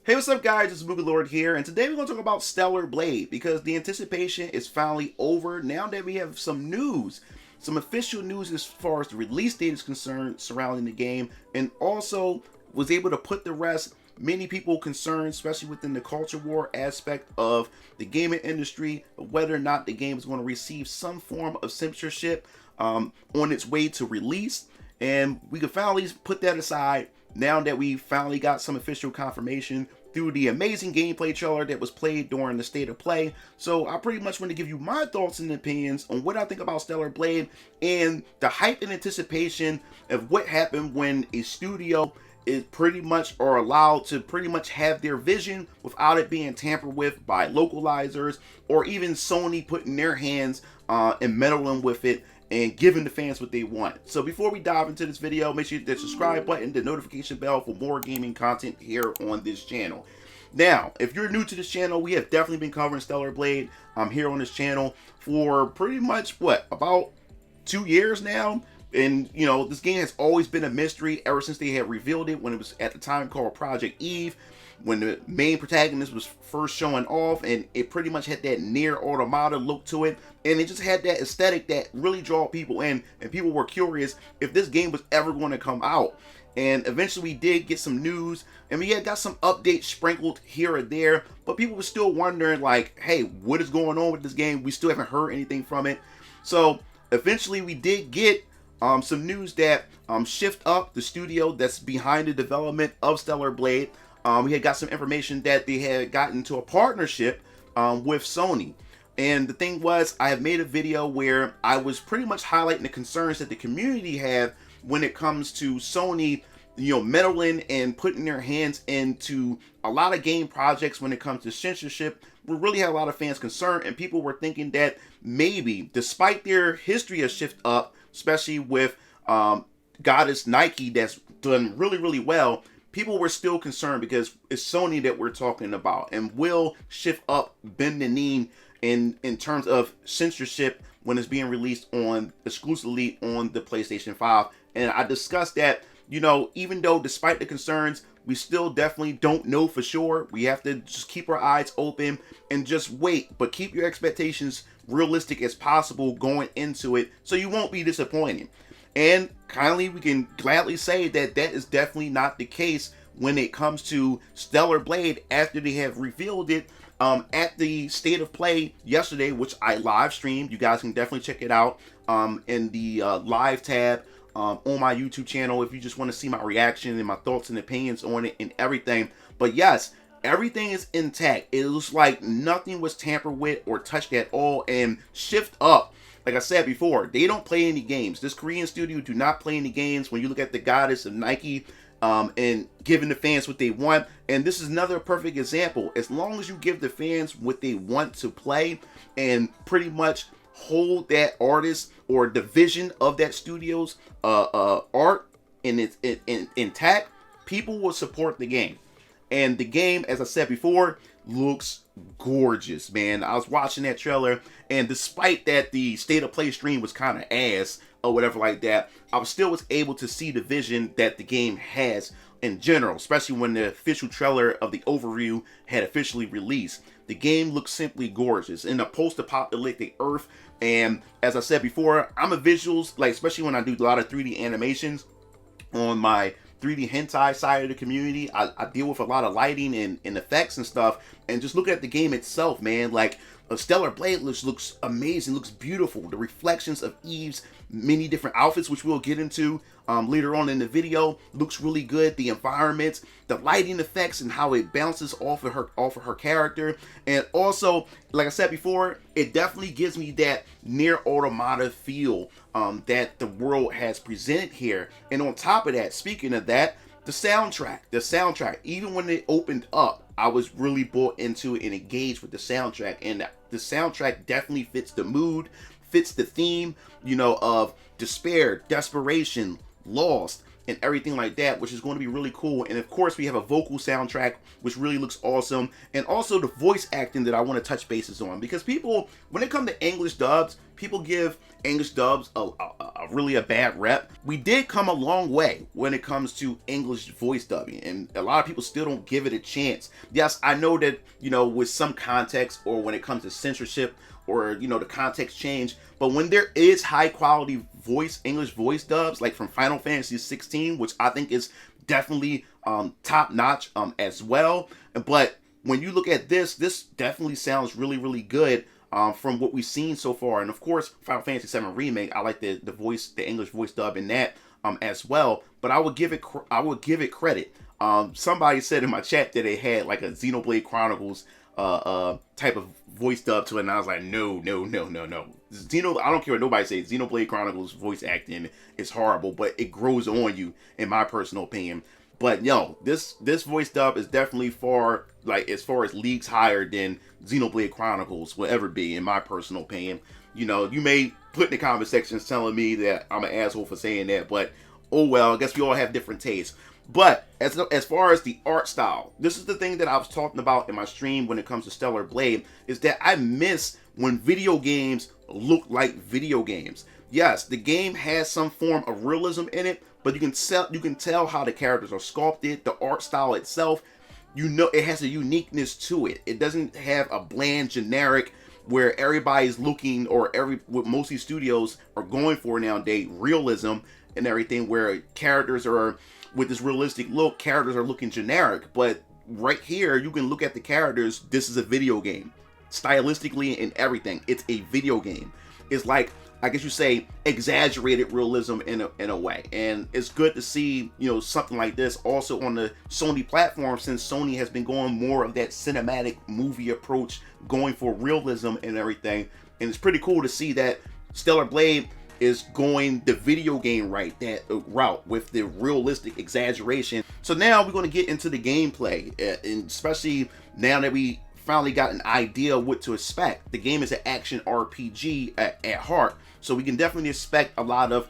Hey, what's up, guys? It's Moogie Lord here, and today we're going to talk about Stellar Blade because the anticipation is finally over now that we have some news, some official news as far as the release date is concerned surrounding the game, and also was able to put to rest many people concerned, especially within the culture war aspect of the gaming industry, whether or not the game is going to receive some form of censorship on its way to release. And we can finally put that aside now that we finally got some official confirmation through the amazing gameplay trailer that was played during the state of play. So I pretty much want to give you my thoughts and opinions on what I think about Stellar Blade and the hype and anticipation of what happened when a studio is pretty much are allowed to pretty much have their vision without it being tampered with by localizers or even Sony putting their hands and meddling with it and giving the fans what they want. So before we dive into this video, make sure you hit the subscribe button, the notification bell for more gaming content here on this channel. Now, if you're new to this channel, we have definitely been covering Stellar Blade here on this channel for pretty much, about 2 years now. And, you know, this game has always been a mystery ever since they had revealed it when it was at the time called Project Eve, when the main protagonist was first showing off, and it pretty much had that near automata look to it, and it just had that aesthetic that really draw people in, and people were curious if this game was ever going to come out. And eventually we did get some news, and we had got some updates sprinkled here or there, but people were still wondering, like, hey, what is going on with this game? We still haven't heard anything from it. So eventually we did get some news that Shift Up, the studio that's behind the development of Stellar Blade, we had got some information that they had gotten to a partnership with Sony. And the thing was, I have made a video where I was pretty much highlighting the concerns that the community have when it comes to Sony, you know, meddling and putting their hands into a lot of game projects when it comes to censorship. We really had a lot of fans concerned, and people were thinking that maybe, despite their history of Shift Up, especially with Goddess Nike that's done really, really well, people were still concerned because it's Sony that we're talking about, and will Shift Up bend the knee in terms of censorship when it's being released on exclusively on the PlayStation 5. And I discussed that, you know, even though despite the concerns, we still definitely don't know for sure. We have to just keep our eyes open and just wait, but keep your expectations realistic as possible going into it so you won't be disappointed. And kindly, we can gladly say that that is definitely not the case when it comes to Stellar Blade after they have revealed it at the state of play yesterday, which I live streamed. You guys can definitely check it out in the live tab on my YouTube channel if you just want to see my reaction and my thoughts and opinions on it and everything. But yes, everything is intact. It looks like nothing was tampered with or touched at all. And Shift Up, like I said before, they don't play any games. This Korean studio do not play any games. When you look at the Goddess of Nike and giving the fans what they want, and this is another perfect example. As long as you give the fans what they want to play and pretty much hold that artist or the vision of that studio's art and it's intact, people will support the game. And the game, as I said before, looks gorgeous, man. I was watching that trailer, and despite that the state of play stream was kind of ass or whatever like that, I was still able to see the vision that the game has in general, especially when the official trailer of the overview had officially released. The game looks simply gorgeous in a post-apocalyptic Earth. And as I said before, I'm a visuals, like, especially when I do a lot of 3D animations on my 3D hentai side of the community. I deal with a lot of lighting and effects and stuff, and just look at the game itself, man. Like, a Stellar Blade looks amazing, looks beautiful. The reflections of Eve's many different outfits, which we'll get into later on in the video, looks really good. The environments, the lighting effects, and how it bounces off of her character. And also, like I said before, it definitely gives me that near automata feel that the world has presented here. And on top of that, speaking of that, the soundtrack, even when it opened up, I was really bought into it and engaged with the soundtrack. And the soundtrack definitely fits the mood, fits the theme, you know, of despair, desperation, lost, and everything like that, which is going to be really cool. And of course, we have a vocal soundtrack, which really looks awesome. And also the voice acting that I want to touch bases on, because people, when it comes to English dubs, people give English dubs a really a bad rep. We did come a long way when it comes to English voice dubbing, and a lot of people still don't give it a chance. Yes, I know that, you know, with some context, or when it comes to censorship, or, you know, the context change, but when there is high quality English voice dubs, like from Final Fantasy 16, which I think is definitely top notch as well. But when you look at this definitely sounds really, really good. From what we've seen so far. And of course, Final Fantasy 7 Remake, I like the English voice dub in that as well. But I would give it credit. Somebody said in my chat that they had like a Xenoblade Chronicles type of voice dub to it, and I was like, no. I don't care what nobody says. Xenoblade Chronicles voice acting is horrible, but it grows on you, in my personal opinion. But yo, this voice dub is definitely far, like, as far as leagues higher than Xenoblade Chronicles will ever be, in my personal opinion. You know, you may put in the comment sections telling me that I'm an asshole for saying that, but oh well, I guess we all have different tastes. But as far as the art style, this is the thing that I was talking about in my stream when it comes to Stellar Blade, is that I miss when video games look like video games. Yes, the game has some form of realism in it, but you can tell how the characters are sculpted, the art style itself. You know, it has a uniqueness to it. It doesn't have a bland generic where everybody's looking, or what most of these studios are going for nowadays, realism and everything, where characters are, with this realistic look, characters are looking generic. But right here, you can look at the characters. This is a video game, stylistically and everything. It's a video game. It's like, I guess you say, exaggerated realism in a way. And it's good to see, you know, something like this also on the Sony platform, since Sony has been going more of that cinematic movie approach, going for realism and everything. And it's pretty cool to see that Stellar Blade is going the video game route with the realistic exaggeration. So now we're going to get into the gameplay, and especially now that we finally got an idea of what to expect. The game is an action RPG at heart, so we can definitely expect a lot of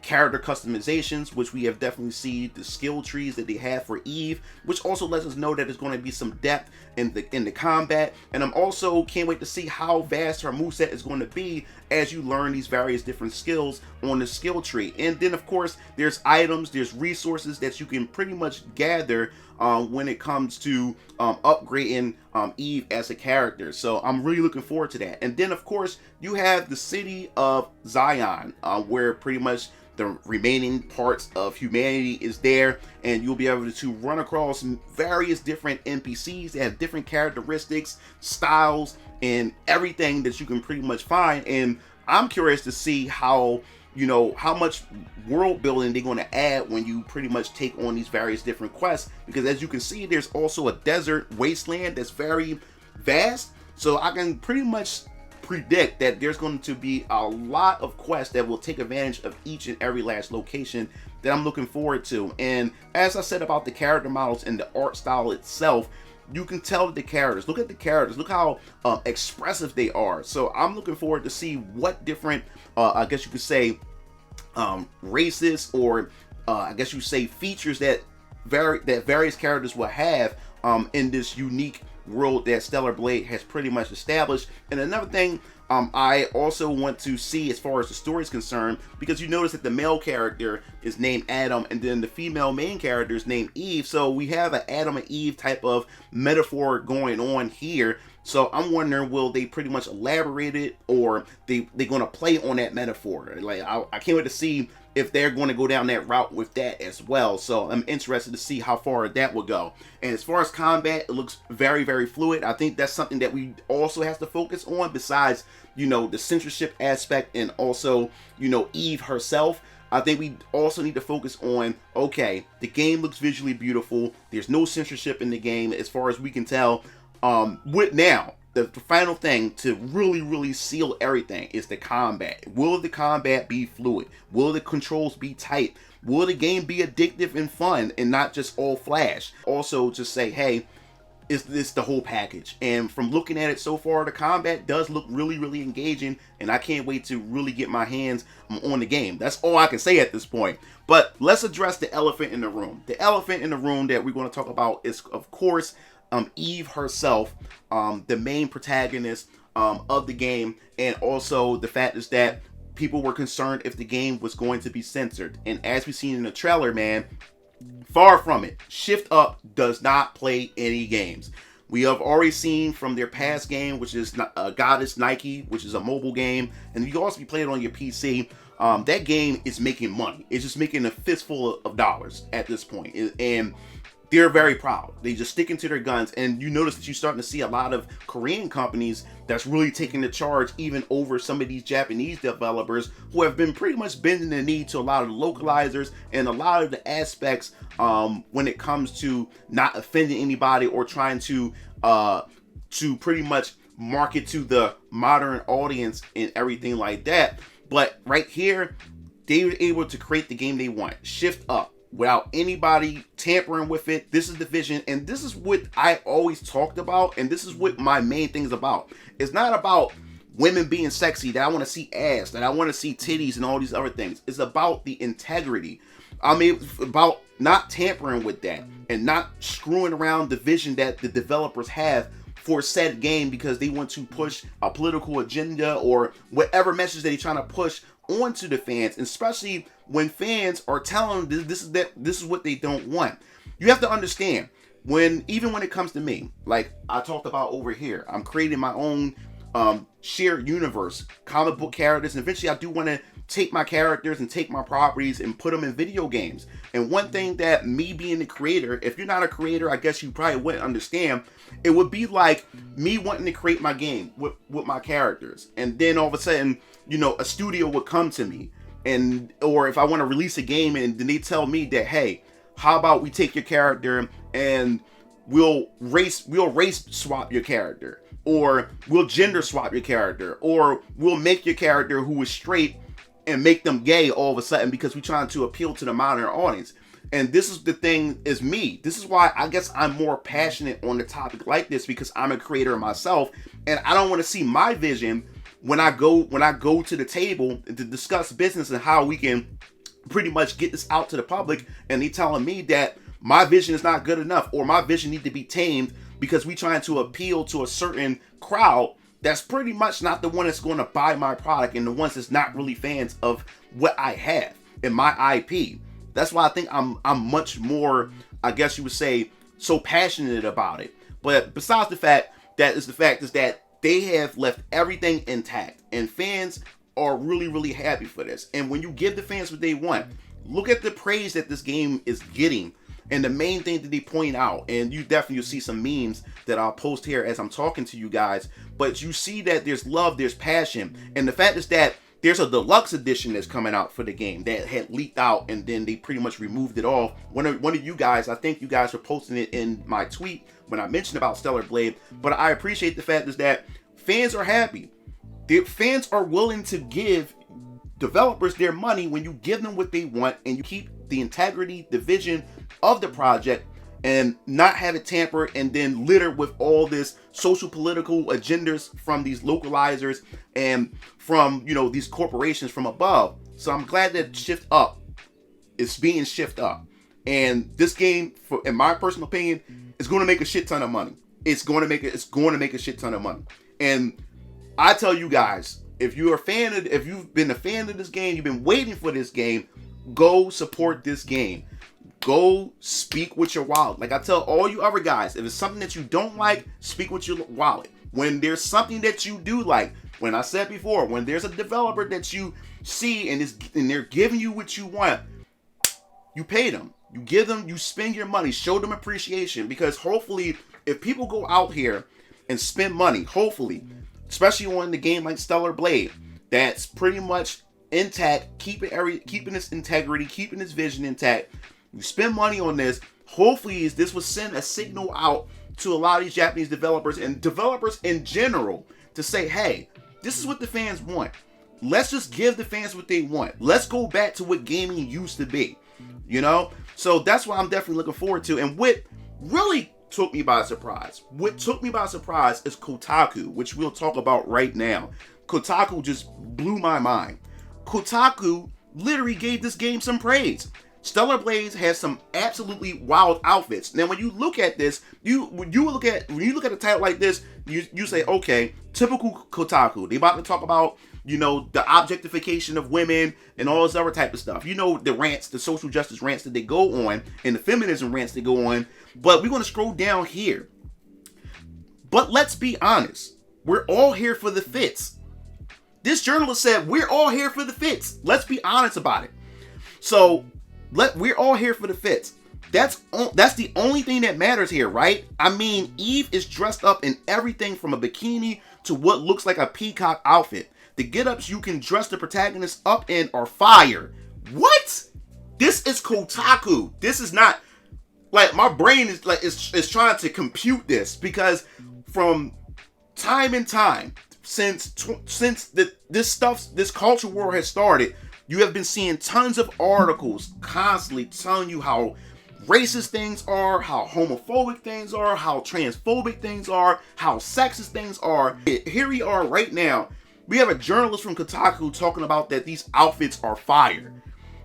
character customizations, which we have definitely seen the skill trees that they have for Eve, which also lets us know that there's going to be some depth in the combat. And I'm also can't wait to see how vast her moveset is going to be as you learn these various different skills on the skill tree. And then of course there's items, there's resources that you can pretty much gather when it comes to upgrading Eve as a character. So I'm really looking forward to that. And then of course you have the city of Zion, where pretty much the remaining parts of humanity is there, and you'll be able to run across various different NPCs that have different characteristics, styles, and everything that you can pretty much find. And I'm curious to see how, you know, how much world building they're going to add when you pretty much take on these various different quests, because as you can see, there's also a desert wasteland that's very vast. So I can pretty much predict that there's going to be a lot of quests that will take advantage of each and every last location that I'm looking forward to. And as I said about the character models and the art style itself, you can tell the characters, look at the characters, look how expressive they are. So I'm looking forward to see what different I guess you could say races, or I guess you say features that various characters will have in this unique world that Stellar Blade has pretty much established. And another thing I also want to see as far as the story is concerned, because you notice that the male character is named Adam and then the female main character is named Eve. So we have an Adam and Eve type of metaphor going on here. So I'm wondering, will they pretty much elaborate it, or they're going to play on that metaphor? Like, I can't wait to see if they're going to go down that route with that as well. So I'm interested to see how far that will go. And as far as combat, it looks very, very fluid. I think that's something that we also have to focus on, besides, you know, the censorship aspect and also, you know, Eve herself. I think we also need to focus on, okay, the game looks visually beautiful. There's no censorship in the game as far as we can tell. The final thing to really seal everything is the combat. Will the combat be fluid? Will the controls be tight? Will the game be addictive and fun and not just all flash? Also, just say, hey, is this the whole package? And from looking at it so far, the combat does look really engaging, and I can't wait to really get my hands on the game. That's all I can say at this point. But let's address the elephant in the room. The elephant in the room that we're going to talk about is, of course, Eve herself, the main protagonist of the game, and also the fact is that people were concerned if the game was going to be censored. And as we've seen in the trailer, man, far from it. Shift Up does not play any games. We have already seen from their past game, which is Goddess Nike, which is a mobile game, and you can also be playing it on your PC. That game is making money. It's just making a fistful of dollars at this point. And they're very proud. They just sticking to their guns. And you notice that you're starting to see a lot of Korean companies that's really taking the charge even over some of these Japanese developers who have been pretty much bending the knee to a lot of the localizers and a lot of the aspects when it comes to not offending anybody or trying to pretty much market to the modern audience and everything like that. But right here, they were able to create the game they want. Shift Up. Without anybody tampering with it. This is the vision, and this is what I always talked about, and this is what my main thing is about. It's not about women being sexy, that I want to see ass, that I want to see titties and all these other things. It's about the integrity. I mean, it's about not tampering with that and not screwing around the vision that the developers have for said game because they want to push a political agenda or whatever message that they're trying to push onto the fans, especially when fans are telling them this is what they don't want. You have to understand, even when it comes to me, like I talked about over here, I'm creating my own shared universe, comic book characters, and eventually I do want to take my characters and take my properties and put them in video games. And one thing that me being the creator, if you're not a creator, I guess you probably wouldn't understand, it would be like me wanting to create my game with my characters, and then all of a sudden, a studio would come to me, or if I want to release a game and then they tell me that, hey, how about we take your character and we'll race swap your character, or we'll gender swap your character, or we'll make your character who is straight and make them gay all of a sudden because we're trying to appeal to the modern audience. And this is the thing, is me. This is why I guess I'm more passionate on the topic like this, because I'm a creator myself, and I don't want to see my vision when I go to the table to discuss business and how we can pretty much get this out to the public, and they telling me that my vision is not good enough or my vision need to be tamed because we trying to appeal to a certain crowd that's pretty much not the one that's going to buy my product and the ones that's not really fans of what I have in my IP. That's why I think I'm much more, I guess you would say, so passionate about it. But besides the fact is that they have left everything intact, and fans are really, really happy for this. And when you give the fans what they want, look at the praise that this game is getting. And the main thing that they point out, and you definitely see some memes that I'll post here as I'm talking to you guys, but you see that there's love, there's passion. And the fact is that there's a deluxe edition that's coming out for the game that had leaked out, and then they pretty much removed it off. One of you guys, I think you guys were posting it in my tweet when I mentioned about Stellar Blade, but I appreciate the fact is that fans are happy. The fans are willing to give developers their money when you give them what they want and you keep the integrity, the vision of the project, and not have it tampered and then littered with all this social political agendas from these localizers and from these corporations from above. So I'm glad that Shift Up is being shift up, and this game, in my personal opinion, is going to make a shit ton of money. It's going to make a shit ton of money. And I tell you guys, if you've been a fan of this game, you've been waiting for this game, go support this game. Go speak with your wallet. Like I tell all you other guys, if it's something that you don't like, speak with your wallet. When there's something that you do like, when I said before, when there's a developer that you see and they're giving you what you want, you pay them. You give them, you spend your money, show them appreciation, because hopefully if people go out here and spend money, hopefully, especially on the game like Stellar Blade, that's pretty much intact, keeping its integrity, keeping its vision intact. You spend money on this, hopefully this will send a signal out to a lot of these Japanese developers and developers in general to say, hey, this is what the fans want. Let's just give the fans what they want. Let's go back to what gaming used to be, So that's what I'm definitely looking forward to. And what really took me by surprise is Kotaku, which we'll talk about right now. Kotaku just blew my mind. Kotaku literally gave this game some praise. Stellar Blades has some absolutely wild outfits. Now, when you look at this, when you look at a title like this, you say, okay, typical Kotaku. They about to talk about, you know, the objectification of women and all this other type of stuff. You know, the rants, the social justice rants that they go on, and the feminism rants they go on. But we're going to scroll down here. But let's be honest, we're all here for the fits. This journalist said, we're all here for the fits. Let's be honest about it. So, we're all here for the fits. That's the only thing that matters here, right? I mean, Eve is dressed up in everything from a bikini to what looks like a peacock outfit. The get-ups you can dress the protagonist up in are fire. What? This is Kotaku. This is not, like, my brain is like is trying to compute this, because from time and time since this culture war has started, you have been seeing tons of articles constantly telling you how racist things are, how homophobic things are, how transphobic things are, how sexist things are. Here we are right now. We have a journalist from Kotaku talking about that these outfits are fire,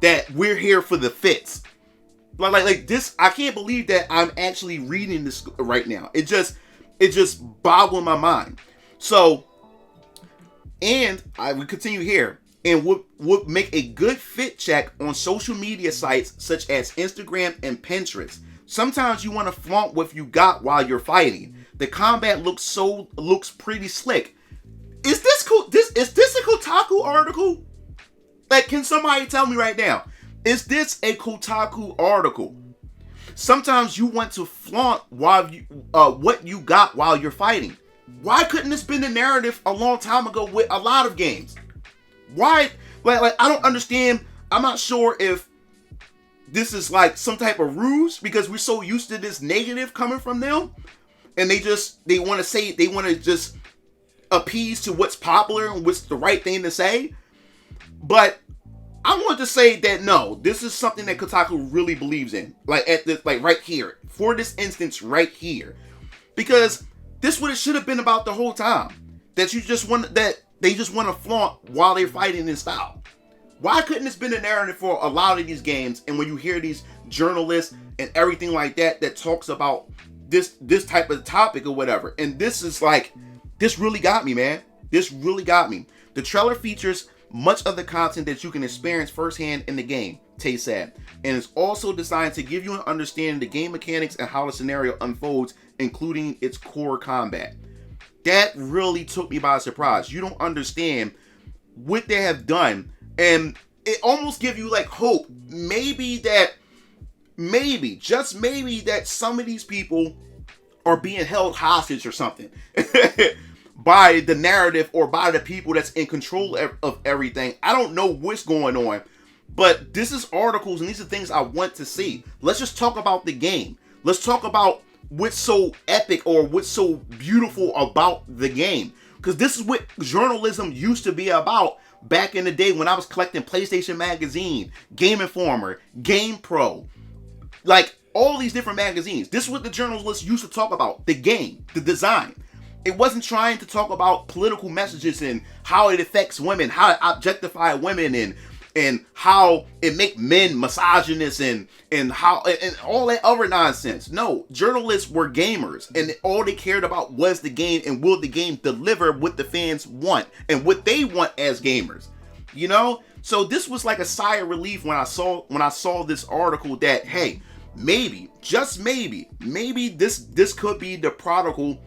that we're here for the fits. Like this, I can't believe that I'm actually reading this right now. It just boggling my mind. So, and I would continue here. And would make a good fit check on social media sites such as Instagram and Pinterest. Sometimes you want to flaunt what you got while you're fighting. The combat looks pretty slick. Is this a Kotaku article? Like, can somebody tell me right now? Is this a Kotaku article? Sometimes you want to flaunt what you got while you're fighting. Why couldn't this been the narrative a long time ago with a lot of games? Why? Like I don't understand. I'm not sure if this is like some type of ruse, because we're so used to this negative coming from them, and they want to just appease to what's popular and what's the right thing to say. But I want to say that no, this is something that Kotaku really believes in. Like at this, like right here, for this instance, right here, because this is what it should have been about the whole time. That you just want that. They just want to flaunt while they're fighting in style. Why couldn't this been a narrative for a lot of these games? And when you hear these journalists and everything like that talks about this type of topic or whatever, and this is like, this really got me, man. This really got me. The trailer features much of the content that you can experience firsthand in the game, Tay said, and it's also designed to give you an understanding of the game mechanics and how the scenario unfolds, including its core combat. That really took me by surprise. You don't understand what they have done. And it almost gives you like hope. Just maybe that some of these people are being held hostage or something by the narrative or by the people that's in control of everything. I don't know what's going on, but this is articles and these are things I want to see. Let's just talk about the game. Let's talk about what's so epic or what's so beautiful about the game, because this is what journalism used to be about back in the day when I was collecting PlayStation Magazine, Game Informer, Game Pro, like all these different magazines. This is what the journalists used to talk about: the game, the design. It wasn't trying to talk about political messages and how it affects women, how it objectify women, and how it make men misogynist and how and all that other nonsense. No, journalists were gamers, and all they cared about was the game and will the game deliver what the fans want and what they want as gamers. You know? So this was like a sigh of relief when I saw this article that, hey, maybe, just maybe this could be the prodigal,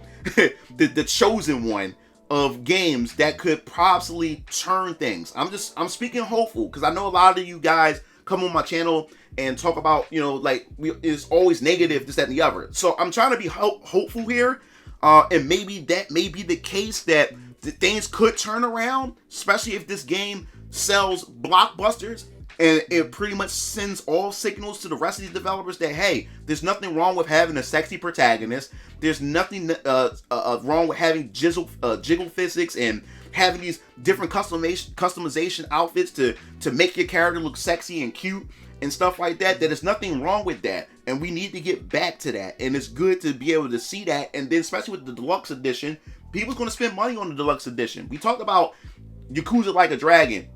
the chosen one of games that could possibly turn things. I'm speaking hopeful, because I know a lot of you guys come on my channel and talk about, you know, like it's always negative, this, that, and the other. So I'm trying to be hopeful here, and maybe that may be the case, that things could turn around, especially if this game sells blockbusters and it pretty much sends all signals to the rest of these developers that, hey, there's nothing wrong with having a sexy protagonist. There's nothing wrong with having jiggle physics and having these different customization outfits to make your character look sexy and cute and stuff like that. That there's nothing wrong with that, and we need to get back to that. And it's good to be able to see that. And then especially with the Deluxe Edition, people's going to spend money on the Deluxe Edition. We talked about Yakuza Like a Dragon,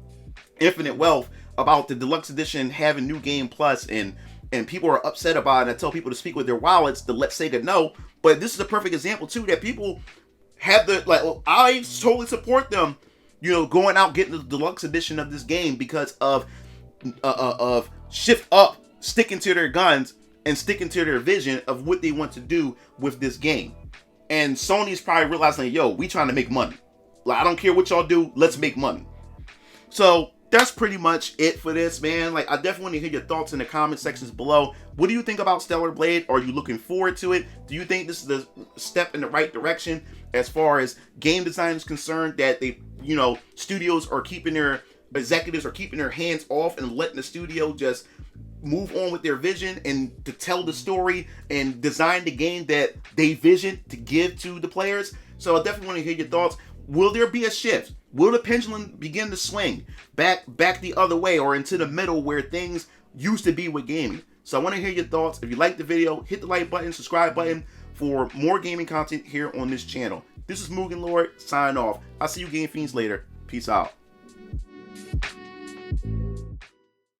Infinite Wealth, about the Deluxe Edition having New Game Plus, and people are upset about it. I tell people to speak with their wallets to let Sega know. But this is a perfect example too that people have the like. Well, I totally support them, you know, going out getting the Deluxe Edition of this game because of Shift Up sticking to their guns and sticking to their vision of what they want to do with this game. And Sony's probably realizing, yo, we trying to make money. Like, I don't care what y'all do, let's make money. So that's pretty much it for this, man. Like, I definitely want to hear your thoughts in the comment sections below. What do you think about Stellar Blade? Are you looking forward to it? Do you think this is a step in the right direction as far as game design is concerned, that they, you know, studios are keeping their executives are keeping their hands off and letting the studio just move on with their vision and to tell the story and design the game that they vision to give to the players? So I definitely want to hear your thoughts. Will there be a shift? Will the pendulum begin to swing back the other way or into the middle where things used to be with gaming? So I want to hear your thoughts. If you like the video, hit the like button, subscribe button for more gaming content here on this channel. This is Mugen Lord, sign off. I'll see you Game Fiends later. Peace out.